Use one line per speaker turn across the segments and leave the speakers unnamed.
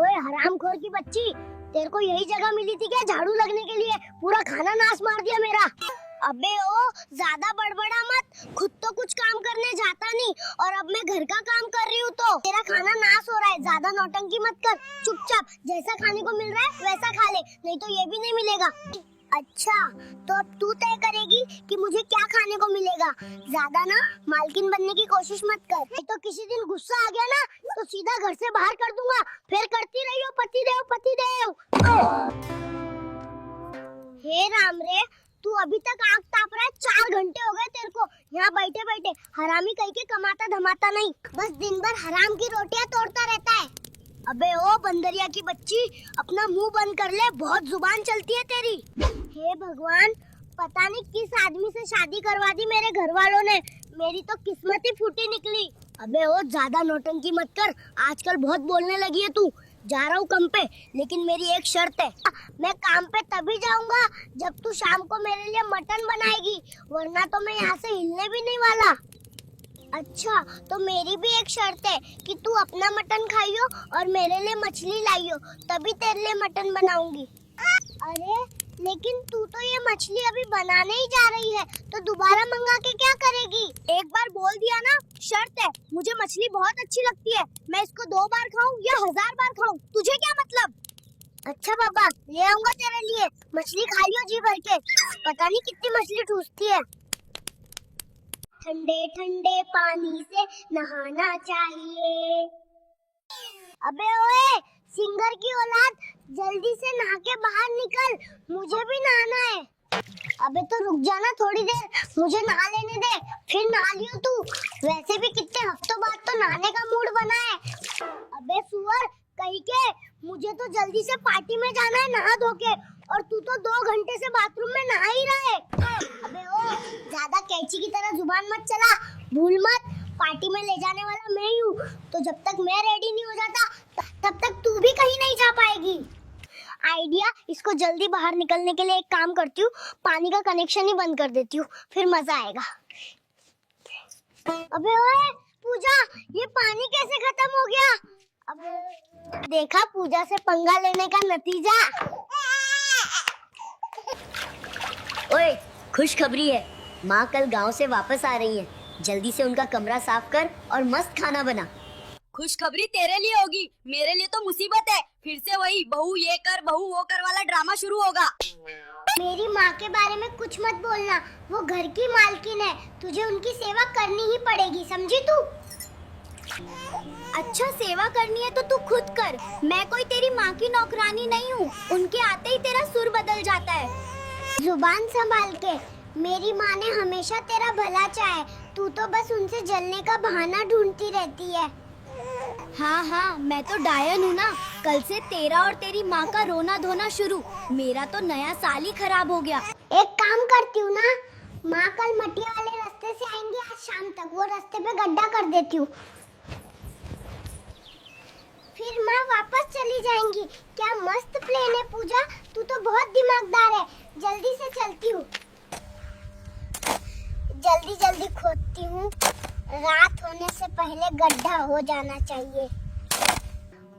ओए हरामखोर की बच्ची, तेरे को यही जगह मिली थी क्या झाड़ू लगने के लिए? पूरा खाना नाश मार दिया मेरा। अबे ओ, ज्यादा बड़बड़ा मत, खुद तो कुछ काम करने जाता नहीं और अब मैं घर का काम कर रही हूँ तो तेरा खाना नाश हो रहा है। ज्यादा नौटंकी मत कर, चुपचाप जैसा खाने को मिल रहा है वैसा खा ले, नहीं तो ये भी नहीं मिलेगा। अच्छा, तो अब तू तय करेगी कि मुझे क्या खाने को मिलेगा। ज्यादा ना मालकिन बनने की कोशिश मत कर, नहीं तो किसी दिन गुस्सा आ गया ना तो सीधा घर से बाहर कर दूंगा। फिर करती रही हो पति देव पति देव। हे राम रे, तू अभी तक आग ताप रहा है। 4 घंटे हो गए तेरे को यहाँ बैठे बैठे। हरामी कहीं के कमाता धमाता नहीं, बस दिन भर हराम की रोटियां तोड़ता रहता है। अबे ओ बंदरिया की बच्ची, अपना मुंह बंद कर ले, बहुत जुबान चलती है तेरी। हे भगवान, पता नहीं किस आदमी से शादी करवा दी मेरे घर वालों ने, मेरी तो किस्मत ही फूटी निकली। अबे ओ ज्यादा नौटंकी मत कर, आजकल बहुत बोलने लगी है तू। जा रहा हूँ काम पे, लेकिन मेरी एक शर्त है, मैं काम पे तभी जाऊंगा जब तू शाम को मेरे लिए मटन बनाएगी, वरना तो मैं यहाँ से हिलने भी नहीं वाला। अच्छा, तो मेरी भी एक शर्त है कि तू अपना मटन खाइयो और मेरे लिए मछली लाइयो, तभी तेरे लिए मटन बनाऊंगी। अरे लेकिन तू तो ये मछली अभी बनाने ही जा रही है, तो दोबारा मंगा के क्या करेगी? एक बार बोल दिया ना, शर्त है। मुझे मछली बहुत अच्छी लगती है, मैं इसको 2 बार खाऊं या 1000 बार खाऊं, तुझे क्या मतलब? अच्छा बाबा, ले आऊंगा तेरे लिए, मछली खाइयो जी भर के। पता नहीं कितनी मछली ठूसती है। ठंडे ठंडे पानी से नहाना चाहिए। अबे ओए, सिंगर की औलाद, जल्दी से नहा के बाहर निकल, मुझे भी नहाना है। अबे तो रुक जाना थोड़ी देर, मुझे नहा लेने दे, फिर नहा लियो तू। वैसे भी कितने हफ्तों बाद तो नहाने का मूड बना है। अबे सुअर कहीं के, मुझे तो जल्दी से पार्टी में जाना है नहा धो के, और तू तो 2 घंटे से बाथरूम में नहा ही रहा है। अबे ओ, ज्यादा कैंची की तरह जुबान मत चला, भूल मत पार्टी में ले जाने वाला मैं ही हूँ, तो जब तक मैं रेडी नहीं हो जाता तब तक तू भी कहीं नहीं जा पाएगी। आइडिया, इसको जल्दी बाहर निकलने के लिए एक काम करती हूँ, पानी का कनेक्शन ही बंद कर देती हूँ, फिर मजा आएगा। अबे ओए पूजा, ये पानी कैसे खत्म हो गया? अब देखा पूजा से पंगा लेने का नतीजा।
ओए, खुशखबरी है, माँ कल गांव से वापस आ रही है। जल्दी से उनका कमरा साफ कर और मस्त खाना बना।
खुशखबरी तेरे लिए होगी, मेरे लिए तो मुसीबत है। फिर से वही बहू ये कर बहू वो कर वाला ड्रामा शुरू होगा।
मेरी माँ के बारे में कुछ मत बोलना, वो घर की मालकिन है, तुझे उनकी सेवा करनी ही पड़ेगी, समझी तू?
अच्छा, सेवा करनी है तो तू खुद कर, मैं कोई तेरी माँ की नौकरानी नहीं हूँ। उनके आते ही तेरा सुर बदल जाता है।
जुबान संभाल के, मेरी माँ ने हमेशा तेरा भला चाहे, तू तो बस उनसे जलने का बहाना ढूंढती रहती है।
हाँ हाँ, मैं तो डायन हूँ ना, कल से तेरा और तेरी माँ का रोना धोना शुरू। मेरा तो नया साल ही खराब हो गया।
एक काम करती हूँ ना, माँ कल मटिया वाले रास्ते से आएंगे आज शाम तक, वो रास्ते पे गड्ढा कर देती हूँ, फिर माँ वापस चली जाएंगी। क्या मस्त प्लान है पूजा, तू तो बहुत दिमागदार है। जल्दी से चलती हूँ, जल्दी जल्दी खोदती हूँ, रात होने से पहले गड्ढा हो जाना चाहिए।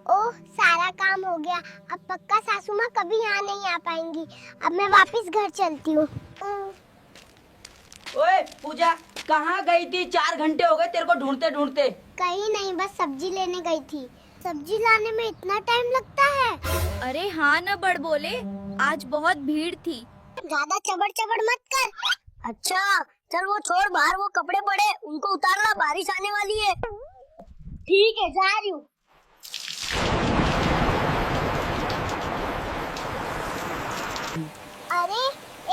ओह, सारा काम हो गया, अब पक्का सासू माँ कभी यहाँ नहीं आ पाएंगी। अब मैं वापस घर चलती हूँ।
ओए पूजा, कहाँ गई थी? 4 घंटे हो गए तेरे को ढूंढते ढूंढते।
कहीं नहीं, बस सब्जी लेने गई थी। सब्जी लाने में इतना टाइम लगता है?
अरे हाँ न बड़ बोले, आज बहुत भीड़ थी।
ज्यादा चबड़ चबड़ मत कर।
अच्छा चल वो छोड़, बाहर वो कपड़े पड़े उनको उतारना, बारिश आने वाली है।
ठीक है, जा रही हूँ। अरे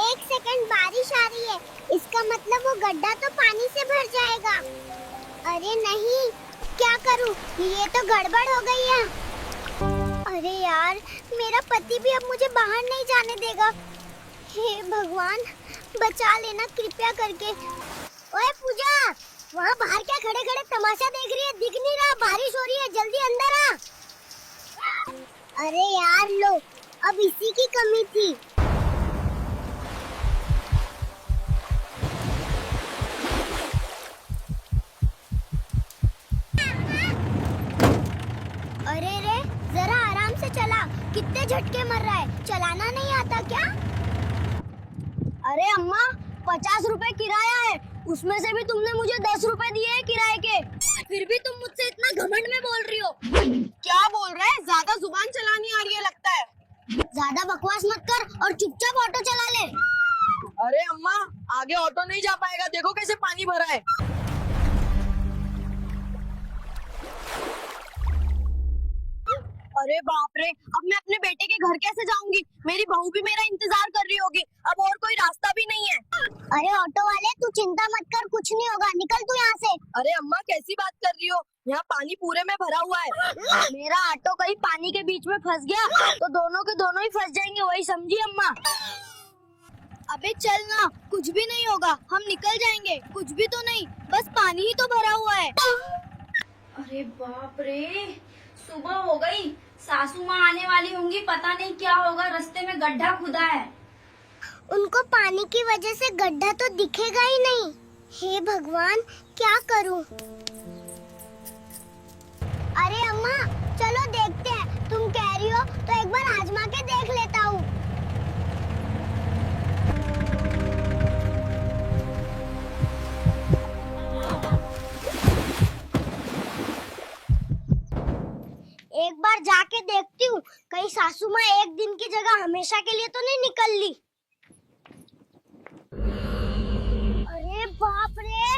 1 सेकंड, बारिश आ रही है, इसका मतलब वो गड्ढा तो पानी से भर जाएगा। अरे नहीं, क्या करूँ, ये तो गड़बड़ हो गई है। अरे यार, मेरा पति भी अब मुझे बाहर नहीं जाने देगा। हे भगवान, बचा लेना कृपया करके। ओए पूजा, वहाँ बाहर क्या खड़े खड़े तमाशा देख रही है? दिख नहीं रहा, बारिश हो रही है, जल्दी अंदर आ। अरे यार लो, अब इसी की कमी थी। अरे रे, जरा आराम
से चला। कितने झटके मर रहा है, चलाना नहीं आता क्या?
अरे अम्मा 50 रुपए किराया है, उसमें से भी तुमने मुझे 10 रुपए दिए हैं किराए के, फिर भी तुम मुझसे इतना घमंड में बोल रही हो।
क्या बोल रहे हैं? ज्यादा जुबान चलानी आ रही है लगता है।
ज्यादा बकवास मत कर और चुपचाप ऑटो चला ले।
अरे अम्मा आगे ऑटो नहीं जा पाएगा, देखो कैसे पानी भरा है। अरे बाप रे, अब मैं अपने बेटे के घर कैसे जाऊंगी? मेरी बहू भी मेरा इंतजार कर रही होगी, अब और कोई रास्ता भी नहीं है।
अरे ऑटो वाले तू चिंता मत कर, कुछ नहीं होगा, निकल तू यहाँ से।
अरे अम्मा कैसी बात कर रही हो, यहाँ पानी पूरे में भरा हुआ है।
मेरा ऑटो कहीं पानी के बीच में फंस गया तो दोनों के दोनों ही फंस जाएंगे, वही समझी अम्मा।
अबे चल ना, कुछ भी नहीं होगा, हम निकल जाएंगे। कुछ भी तो नहीं, बस पानी ही तो भरा हुआ है।
अरे बाप रे, सुबह हो गई, सासू माँ आने वाली होंगी, पता नहीं क्या होगा। रास्ते में गड्ढा खुदा है।
उनको पानी की वजह से गड्ढा तो दिखेगा ही नहीं। हे भगवान, क्या करूं? अरे अम्मा चलो देखते हैं, तुम कह रही हो तो एक बार आजमा के देख लेता हूँ। एक बार जाके देखती हूँ, कहीं सासू माँ एक दिन की जगह हमेशा के लिए तो नहीं निकल ली। अरे बाप रे,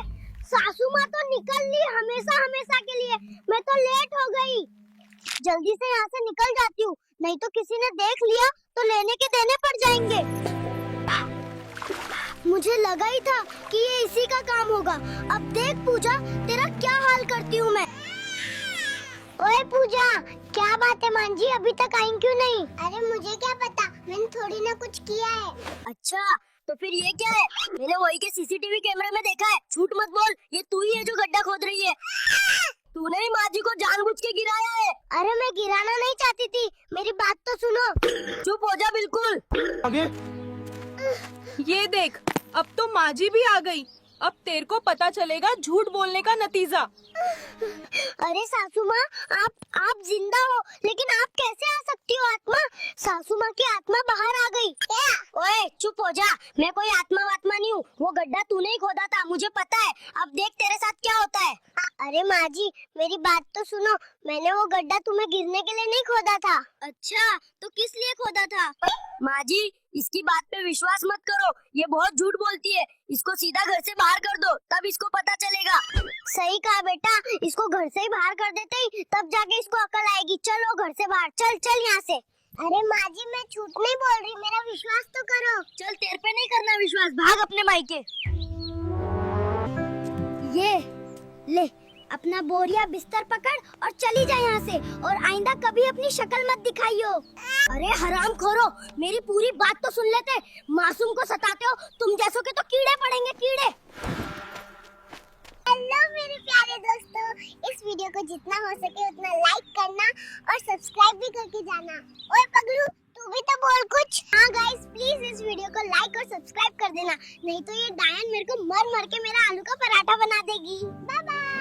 सासू माँ तो निकल ली हमेशा हमेशा के लिए। मैं तो लेट हो गई, जल्दी से यहाँ से निकल जाती हूँ, नहीं तो किसी ने देख लिया तो लेने के देने पड़ जाएंगे। मुझे लगा ही था कि ये इसी का काम होगा। अब देख पूजा, तेरा क्या हाल करती हूँ मैं। ओए पूजा, क्या बात है मांझी, अभी तक आई क्यों नहीं? अरे मुझे क्या पता, मैंने थोड़ी ना कुछ किया है।
अच्छा तो फिर ये क्या है? मैंने वही के सीसीटीवी कैमरे में देखा है। झूठ मत बोल, ये तू ही है जो गड्ढा खोद रही है। तूने ही माँ जी को जानबूझ के गिराया है।
अरे मैं गिराना नहीं चाहती थी, मेरी बात तो सुनो।
चुप हो जा बिल्कुल।
ये देख, अब तो माँ जी भी आ गई। अब तेरे को पता चलेगा झूठ बोलने का नतीजा।
अरे सासू माँ, आप जिंदा हो, लेकिन आप कैसे आ सकती हो आत्मा? सासू माँ की आत्मा बाहर आ गई।
ओए चुप हो जा, मैं कोई आत्मा वात्मा नहीं हूँ। वो गड्ढा तूने ही खोदा था, मुझे पता है। अब देख तेरे साथ क्या होता है।
अरे माँ जी, मेरी बात तो सुनो, मैंने वो गड्ढा तुम्हें गिरने के लिए नहीं खोदा था।
अच्छा, तो किस लिए खोदा था?
माँ जी इसकी बात पे विश्वास मत करो, ये बहुत झूठ बोलती है। इसको सीधा घर से बाहर कर दो, तब इसको पता चलेगा।
सही कहा बेटा, इसको घर से ही बाहर कर देते ही तब जाके इसको अकल आएगी। चलो घर से बाहर, चल चल यहाँ से। अरे माँ जी मैं झूठ नहीं बोल रही, मेरा विश्वास तो करो।
चल तेरे पे नहीं करना विश्वास, भाग अपने मायके।
ये ले, अपना बोरिया बिस्तर पकड़ और चली जा यहाँ से, और आइंदा कभी अपनी शक्ल मत दिखाइयो।
अरे हराम खोरो, मेरी पूरी बात तो सुन लेते। मासूम को सताते हो, तुम जैसों के तो कीड़े पड़ेंगे, कीड़े।
हेलो मेरे प्यारे दोस्तों, इस वीडियो को जितना हो सके उतना लाइक करना और सब्सक्राइब भी करके जाना। ओए पगलू, तू भी तो बोल कुछ। हाँ गाइस, प्लीज इस वीडियो को लाइक और सब्सक्राइब कर देना, नहीं तो ये डायन मेरे को मर मर के मेरा आलू का पराठा बना देगी। Bye bye.